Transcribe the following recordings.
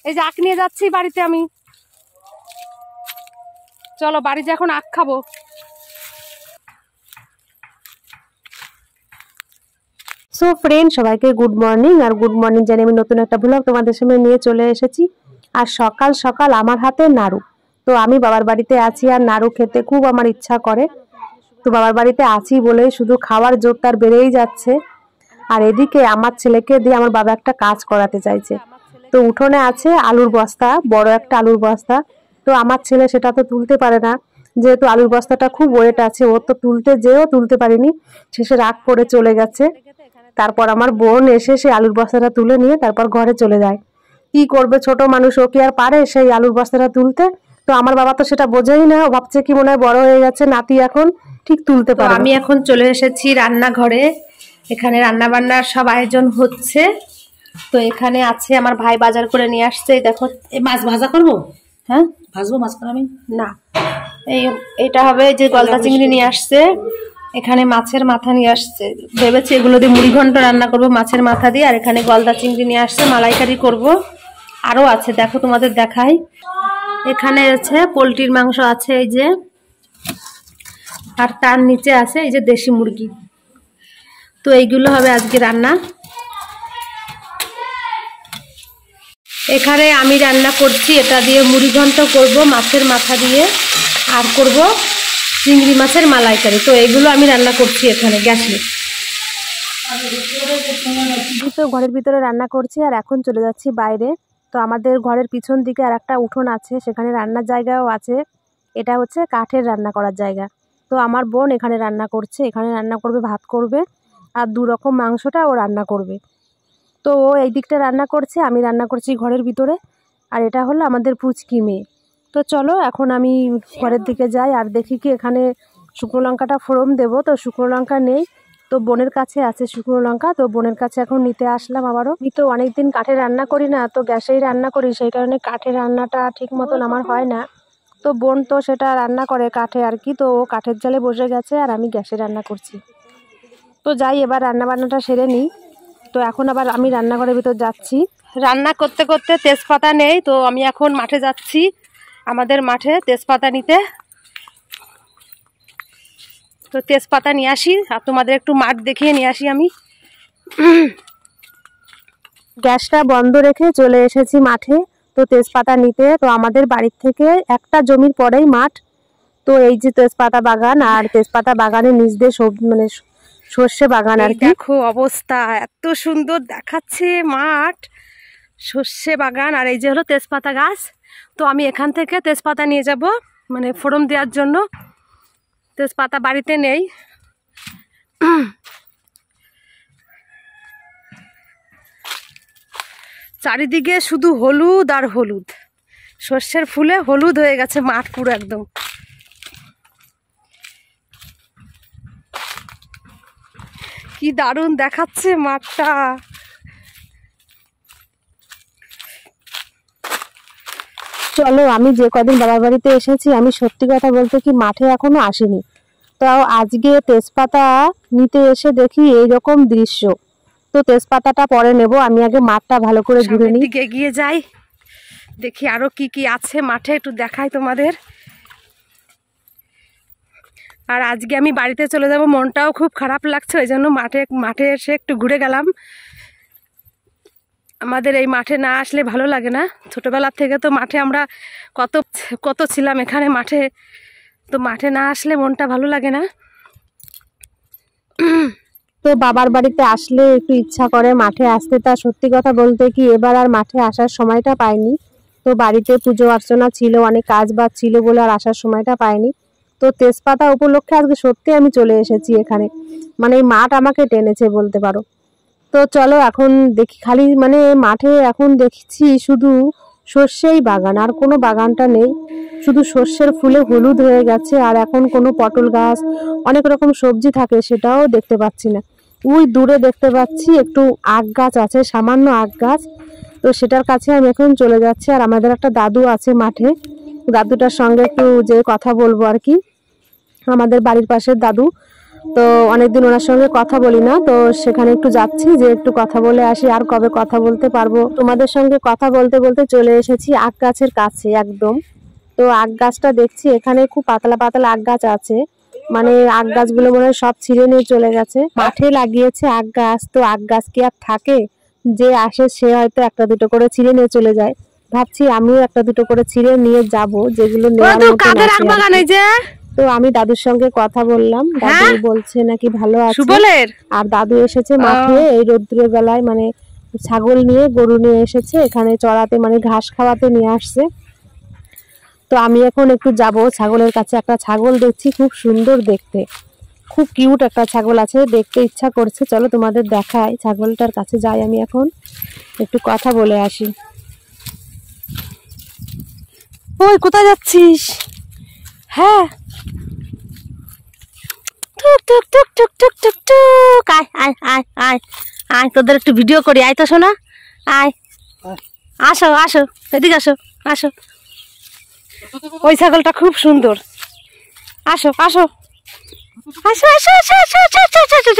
এই যে আখ নিয়ে যাচ্ছি বাড়িতে আমি। চলো বাড়ি যে এখন আখ খাবো। সো ফ্রেন্ড, সবাইকে গুড মর্নিং। আর গুড মর্নিং জানিয়ে আমি নতুন একটা ব্লগ তোমাদের সামনে নিয়ে চলে এসেছি। আর সকাল সকাল আমার হাতে নাড়ু। তো আমি বাবার বাড়িতে আছি আর নাড়ু খেতে খুব আমার ইচ্ছা করে। তো বাবার বাড়িতে আছি বলেই শুধু খাওয়ার জোর তার বেড়েই যাচ্ছে। আর এদিকে আমার ছেলেকে দিয়ে আমার বাবা একটা কাজ করাতে চাইছে। তো উঠোনে আছে আলুর বস্তা, বড় একটা আলুর বস্তা। তো আমার ছেলে সেটা তো তুলতে পারে না, যেহেতু আলুর বস্তাটা খুব ওয়েট আছে। ও তো তুলতে পারিনি, শেষে রাগ করে চলে গেছে। তারপর আমার বোন এসে সেই আলুর বস্তাটা তুলে নিয়ে তারপর ঘরে চলে যায়। কি করবে ছোট মানুষ, ও কি আর পারে সেই আলুর বস্তাটা তুলতে? তো আমার বাবা তো সেটা বোঝেই না, ও ভাবছে কি মনে হয় বড় হয়ে গেছে নাতি, এখন ঠিক তুলতে পারে। আমি এখন চলে এসেছি রান্নাঘরে। এখানে রান্না বান্নার সব আয়োজন হচ্ছে। তো এখানে আছে আমার ভাই বাজার করে নিয়ে আসছে। দেখো এই মাছ ভাজা করবো। হ্যাঁ ভাজবো মাছ আমি না, এটা হবে যে গলদা চিংড়ি নিয়ে আসছে। এখানে মাছের মাথা নিয়ে আসছে, ভেবেছি এগুলো দিয়ে মুড়ি ঘন্ট রান্না করব মাছের মাথা দিয়ে। আর এখানে গলদা চিংড়ি নিয়ে আসছে, মালাইকারি করব। আরো আছে দেখো তোমাদের দেখাই। এখানে আছে পোলট্রির মাংস আছে এই যে, আর তার নিচে আছে এই যে দেশি মুরগি। তো এইগুলো হবে আজকে রান্না। এখানে আমি রান্না করছি, এটা দিয়ে মুড়ি ঘন্ট করব মাছের মাথা দিয়ে, আর করব চিংড়ি মাছের মালাইকারি। তো এইগুলো আমি রান্না করছি এখানে গ্যাসে। তো ঘরের ভিতরে রান্না করছি আর এখন চলে যাচ্ছি বাইরে। তো আমাদের ঘরের পিছন দিকে আর একটা উঠোন আছে, সেখানে রান্নার জায়গাও আছে। এটা হচ্ছে কাঠের রান্না করার জায়গা। তো আমার বোন এখানে রান্না করছে, এখানে রান্না করবে, ভাত করবে, আর 2 রকম মাংসটা ও রান্না করবে। তো ও এই দিকটা রান্না করছে, আমি রান্না করছি ঘরের ভিতরে। আর এটা হলো আমাদের পুচকি মেয়ে। তো চলো এখন আমি ঘরের দিকে যাই আর দেখি কি এখানে শুকনো লঙ্কাটা ফোড়ন দেবো। তো শুকনো লঙ্কা নেই, তো বোনের কাছে আছে শুকনো লঙ্কা। তো বোনের কাছে এখন নিতে আসলাম আবারও। আমি তো অনেকদিন কাঠে রান্না করি না, তো গ্যাসেই রান্না করি, সেই কারণে কাঠের রান্নাটা ঠিক মতন আমার হয় না। তো বোন তো সেটা রান্না করে কাঠে আর কি, তো ও কাঠের জালে বসে গেছে আর আমি গ্যাসে রান্না করছি। তো যাই এবার রান্না বান্নাটা সেরে নিই। তো এখন আবার আমি রান্নাঘরের ভিতর যাচ্ছি। রান্না করতে করতে তেজপাতা নেই, তো আমি এখন মাঠে যাচ্ছি, আমাদের মাঠে তেজপাতা নিতে। তো তেজপাতা নিয়ে আসি আর তোমাদের একটু মাঠ দেখিয়ে নিয়ে আসি আমি। গ্যাসটা বন্ধ রেখে চলে এসেছি মাঠে তো তেজপাতা নিতে। তো আমাদের বাড়ির থেকে একটা জমির পরেই মাঠ। তো এই যে তেজপাতা বাগান, আর তেজপাতা বাগানের নিচ দিয়ে মানে সর্ষে বাগান আর কি। দেখো অবস্থা, এত সুন্দর দেখাচ্ছে মাঠ, সর্ষে বাগান, আর এই যে হলো তেজপাতা গাছ। তো আমি এখান থেকে তেজপাতা নিয়ে যাব মানে ফোড়ন দেওয়ার জন্য। তেজপাতা বাড়িতে নেই। চারিদিকে শুধু হলুদ আর হলুদ, সর্ষের ফুলে হলুদ হয়ে গেছে মাঠ পুরো একদম। কি দারুণ দেখাচ্ছে মাঠটা। চলো আমি যে কদিন বাবার বাড়িতে এসেছি, আমি সত্যি কথা বলতে কি মাঠে এখনো আসিনি। তাও আজকে তেজপাতা নিতে এসে দেখি এইরকম দৃশ্য। তো তেজপাতাটা পরে নেব, আমি আগে মাঠটা ভালো করে ঘুরে নিই। এগিয়ে যাই, দেখি আরো কি কি আছে মাঠে, একটু দেখাই তোমাদের। আর আজকে আমি বাড়িতে চলে যাব, মনটাও খুব খারাপ লাগছে, ওই জন্য মাঠে এসে একটু ঘুরে গেলাম। আমাদের এই মাঠে না আসলে ভালো লাগে না। ছোটবেলা থেকে তো মাঠে আমরা কত কত ছিলাম এখানে মাঠে, তো মাঠে না আসলে মনটা ভালো লাগে না। তো বাবার বাড়িতে আসলে একটু ইচ্ছা করে মাঠে আসতে। তা সত্যি কথা বলতে কি এবার আর মাঠে আসার সময়টা পাইনি। তো বাড়িতে পুজো অর্চনা ছিল, অনেক কাজ বাজ ছিল বলে আর আসার সময়টা পাইনি। তো তেজপাতা উপলক্ষে আজকে সত্যি আমি চলে এসেছি এখানে, মানে এই মাঠ আমাকে টেনেছে বলতে পারো। তো চলো এখন দেখি, খালি মানে মাঠে এখন দেখছি শুধু সর্ষেই বাগান, আর কোনো বাগানটা নেই, শুধু সর্ষের ফুলে হলুদ হয়ে গেছে। আর এখন কোনো পটল গাছ, অনেক রকম সবজি থাকে সেটাও দেখতে পাচ্ছি না। ওই দূরে দেখতে পাচ্ছি একটু আখ গাছ আছে, সামান্য আখ গাছ। তো সেটার কাছে আমি এখন চলে যাচ্ছি। আর আমাদের একটা দাদু আছে মাঠে, দাদুটার সঙ্গে একটু যে কথা বলবো আর কি, আমাদের বাড়ির পাশের দাদু। তো অনেকদিন ওনার সঙ্গে কথা বলি না, তো সেখানে একটু যাচ্ছি যে একটু কথা বলে আসি। আর কবে কথা বলতে পারবো। তোমাদের সঙ্গে কথা বলতে বলতে চলে এসেছি আখ গাছের কাছে একদম। তো আখ গাছটা দেখছি এখানে খুব পাতলা পাতলা আখ গাছ আছে, মানে আখ গাছগুলো মনে হয় সব ছিঁড়ে নিয়ে চলে গেছে। মাঠে লাগিয়েছে আখ গাছ, তো আখ গাছ কি আর থাকে? যে আসে সে হয়তো একটা দুটো করে ছিঁড়ে নিয়ে চলে যায়। ভাবছি আমিও একটা দুটো করে ছিঁড়ে নিয়ে যাব, যেগুলো নেওয়ার মতো আছে। তো আমি দাদুর সঙ্গে কথা বললাম, দাদু বলছে নাকি ভালো আছে। আর দাদু এসেছে মাঠে এই রোদ্রের বেলায়, মানে ছাগল নিয়ে গরু নিয়ে এসেছে এখানে চড়াতে, মানে ঘাস খাওয়াতে নিয়ে আসছে। তো আমি এখন একটু যাব ছাগলের কাছে। একটা ছাগল দেখছি খুব সুন্দর দেখতে, খুব কিউট একটা ছাগল আছে, দেখতে ইচ্ছা করছে। চলো তোমাদের দেখাই, ছাগলটার কাছে যাই আমি এখন, একটু কথা বলে আসি। ওই কোথায় যাচ্ছিস? হ্যাঁ টুক টুক টুক টুক টুক টুক টুক, আয় আয় আয় আয় আয়, তোদের একটু ভিডিও করি, আয় তো শোনা, আয় আসো আসো, এদিকে আসো আসো। ওই ছাগলটা খুব সুন্দর, আসো আসো আসো আসো আসো আসো আসো আসো।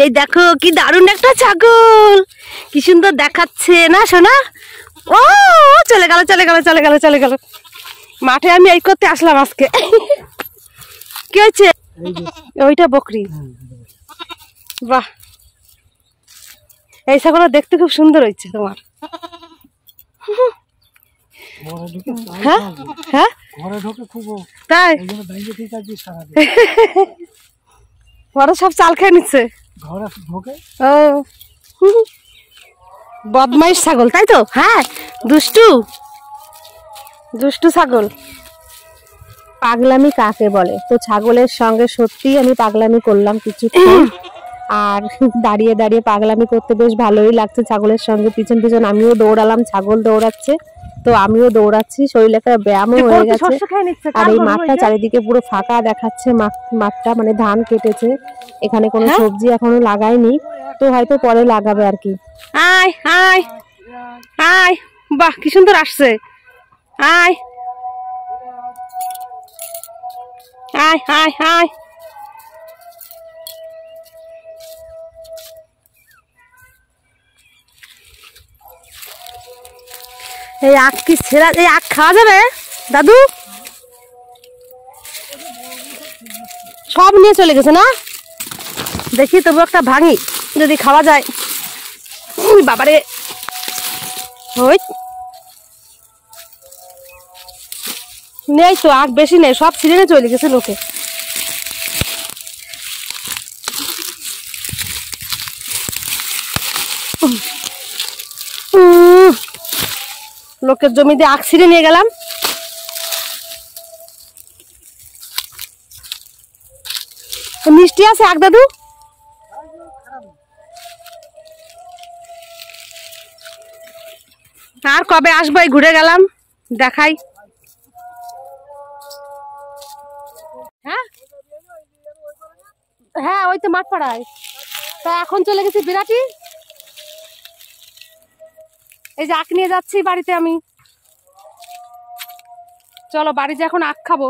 এই দেখো কি দারুণ একটা ছাগল, কি সুন্দর দেখাচ্ছে না সোনা? ও চলে গেল চলে গেল চলে গেল চলে গেল। মাঠে আমি এই করতে আসলাম আজকে। কি হয়েছে? ওইটা বকরি। বাহ, এই ছাগলটা দেখতে খুব সুন্দর হয়েছে তোমার। হ্যাঁ হ্যাঁ তাই, ওরা সব চাল খেয়ে নিচ্ছে। ও বদমাইশ ছাগল তাই তো? হ্যাঁ দুষ্টু দুষ্টু ছাগল। পাগলামি কাকে বলে? তো ছাগলের সঙ্গে সত্যি আমি পাগলামি করলাম কিছুক্ষণ, আর দাঁড়িয়ে দাঁড়িয়ে পাগলামি করতে বেশ ভালোই লাগছে। ছাগলের সঙ্গে পিছন পিছন আমিও দৌড়ালাম, ছাগল দৌড়াচ্ছে তো আমিও দৌড়াচ্ছি, শরীরে একটা ব্যায়ামও হয়ে গেছে। আর এই মাঠটা চারিদিকে পুরো ফাঁকা দেখাচ্ছে, মাঠটা মানে ধান কেটেছে, এখানে কোনো সবজি এখনো লাগায়নি, তো হয়তো পরে লাগাবে আর কি। আয় আয় আয়, বাহ কি সুন্দর আসছে, আয় আয় আয় আয়। এই আখ কি ছেঁড়া? এই আখ খাওয়া যাবে দাদু? সব নিয়ে চলে গেছে না? দেখি তবু একটা ভাঙি যদি খাওয়া যায়। বাবারে, ওই নেই তো আখ, বেশি নেই, সব ছিঁড়ে নিয়ে চলে গেছে লোকে। লোকের জমি দিয়ে আখ ছিঁড়ে নিয়ে গেলাম। মিষ্টি আছে আখ দাদু? আর কবে আসবো? ঘুরে গেলাম, দেখাই। হ্যাঁ হ্যাঁ ওই তো মাঠ পাড়ায়। তা এখন চলে গেছি বিরাটি, এই যে আখ নিয়ে যাচ্ছি বাড়িতে আমি। চলো বাড়িতে এখন আখ খাবো।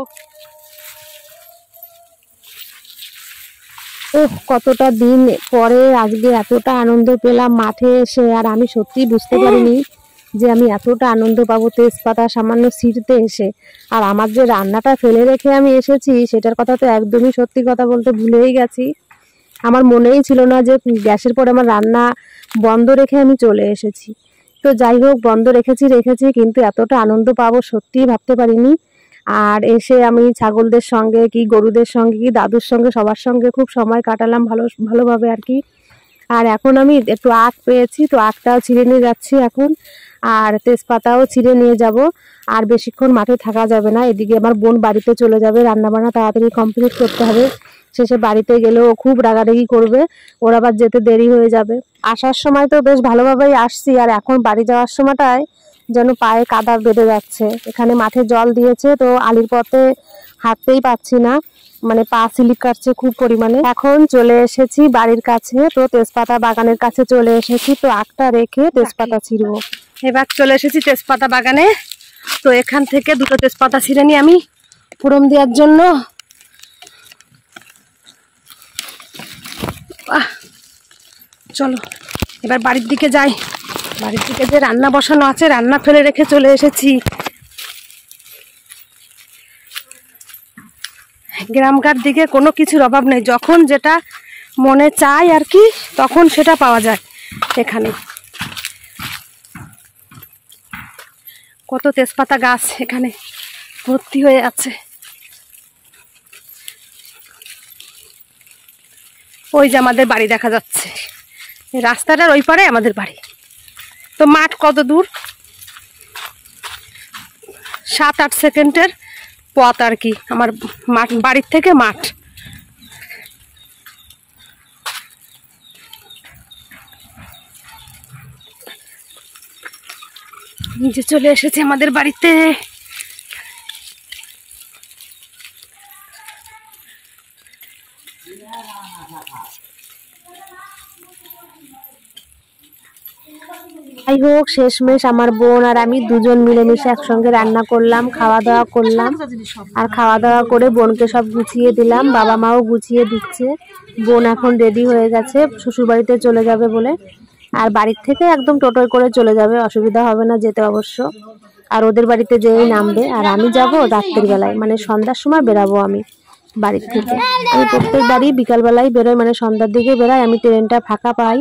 কতটা দিন পরে আজকে এতটা আনন্দ পেলাম মাঠে এসে, আর আমি সত্যি বুঝতে পারিনি যে আমি এতটা আনন্দ পাবো তেজপাতা সামান্য ছিঁড়তে এসে। আর আমার যে রান্নাটা ফেলে রেখে আমি এসেছি সেটার কথা তো একদমই সত্যি কথা বলতে ভুলেই গেছি। আমার মনেই ছিল না যে গ্যাসের পরে আমার রান্না বন্ধ রেখে আমি চলে এসেছি। তো যাই হোক, বন্ধ রেখেছি কিন্তু এতটা আনন্দ পাবো সত্যিই ভাবতে পারিনি। আর এসে আমি ছাগলদের সঙ্গে কি গরুদের সঙ্গে কি দাদুর সঙ্গে সবার সঙ্গে খুব সময় কাটালাম ভালোভাবে আর কি। আর এখন আমি একটু আখ পেয়েছি, তো আখটাও ছিঁড়ে নিয়ে যাচ্ছি এখন, আর তেজপাতাও ছিঁড়ে নিয়ে যাব। আর বেশিক্ষণ মাঠে থাকা যাবে না, এদিকে আমার বোন বাড়িতে চলে যাবে, রান্নাবান্না তাড়াতাড়ি কমপ্লিট করতে হবে। শেষে বাড়িতে গেলেও খুব রাগারাগি করবে, ওর আবার যেতে দেরি হয়ে যাবে। আসার সময় তো বেশ ভালোভাবেই আসছি, আর এখন বাড়ি যাওয়ার সময়টায় যেন পায়ে কাদা বেঁধে যাচ্ছে। এখানে মাঠে জল দিয়েছে, তো আলির পথে হাঁটতেই পাচ্ছি না, মানে পা স্লিপ কাটছে খুব পরিমাণে। এখন চলে এসেছি বাড়ির কাছে, তো তেজপাতা বাগানের কাছে চলে এসেছি, তো আখটা রেখে তেজপাতা ছিঁড়বো। এবার চলে এসেছি তেজপাতা বাগানে, তো এখান থেকে দুটো তেজপাতা ছিঁড়ে নিয়ে আমি ফোড়ন দেওয়ার জন্য চলো এবার বাড়ির দিকে যাই। বাড়ির দিকে যে রান্না বসানো আছে রান্না ফেলে রেখে চলে এসেছি। গ্রামকার দিকে কোনো কিছুর অভাব নেই, যখন যেটা মনে চায় আর কি তখন সেটা পাওয়া যায়। এখানে কত তেজপাতা গাছ এখানে ভর্তি হয়ে আছে। ওই যে আমাদের বাড়ি দেখা যাচ্ছে, রাস্তাটার ওই পারে আমাদের বাড়ি। তো মাঠ কত দূর, 7-8 সেকেন্ডের পথ আর কি আমার মাঠ, বাড়ির থেকে মাঠ। নিচে চলে এসেছে আমাদের বাড়িতে। যাই হোক, শেষমেশ আমার বোন আর আমি দুজন মিলেমিশে একসঙ্গে রান্না করলাম, খাওয়া দাওয়া করলাম। আর খাওয়া দাওয়া করে বোনকে সব গুছিয়ে দিলাম, বাবা মাও গুছিয়ে দিচ্ছে। বোন এখন রেডি হয়ে গেছে শ্বশুরবাড়িতে চলে যাবে বলে। আর বাড়ির থেকে একদম টোটোয় করে চলে যাবে, অসুবিধা হবে না যেতে অবশ্য। আর ওদের বাড়িতে যেই নামবে, আর আমি যাব রাত্রের বেলায়, মানে সন্ধ্যার সময় বেরাবো আমি বাড়ির থেকে। আমি প্রত্যেক বাড়ি বিকালবেলায় বেরোই, মানে সন্ধ্যার দিকে বেরোই, আমি ট্রেনটা ফাঁকা পাই।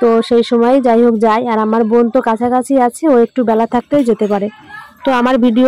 তো সেই সময় যাই হোক যাই। আর আমার বোন তো কাছাকাছি আছে, ও একটু বেলা থাকতেই যেতে পারে। তো আমার ভিডিও